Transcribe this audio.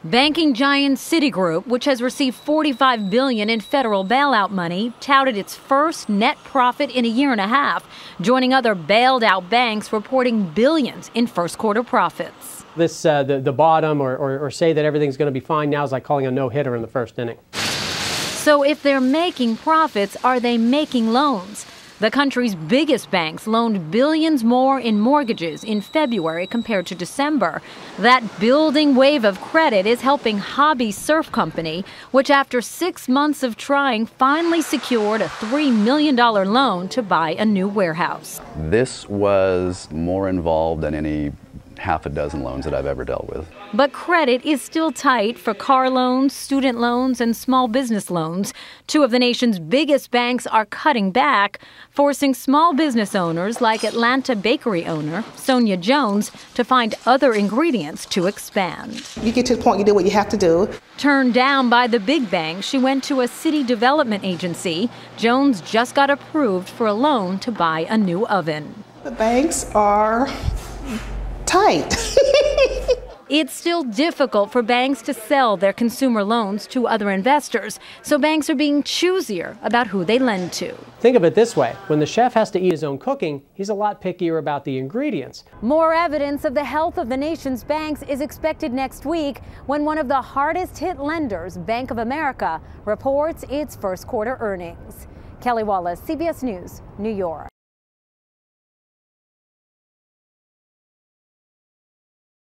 Banking giant Citigroup, which has received $45 billion in federal bailout money, touted its first net profit in a year and a half, joining other bailed-out banks reporting billions in first-quarter profits. The bottom or say that everything's going to be fine now is like calling a no-hitter in the first inning. So if they're making profits, are they making loans? The country's biggest banks loaned billions more in mortgages in February compared to December. That building wave of credit is helping Hobby Surf Company, which after 6 months of trying finally secured a $3 million loan to buy a new warehouse. This was more involved than any half a dozen loans that I've ever dealt with. But credit is still tight for car loans, student loans, and small business loans. Two of the nation's biggest banks are cutting back, forcing small business owners like Atlanta bakery owner Sonia Jones to find other ingredients to expand. You get to the point you do what you have to do. Turned down by the big banks, she went to a city development agency. Jones just got approved for a loan to buy a new oven. The banks are tight. It's still difficult for banks to sell their consumer loans to other investors, so banks are being choosier about who they lend to. Think of it this way. When the chef has to eat his own cooking, he's a lot pickier about the ingredients. More evidence of the health of the nation's banks is expected next week when one of the hardest hit lenders, Bank of America, reports its first quarter earnings. Kelly Wallace, CBS News, New York.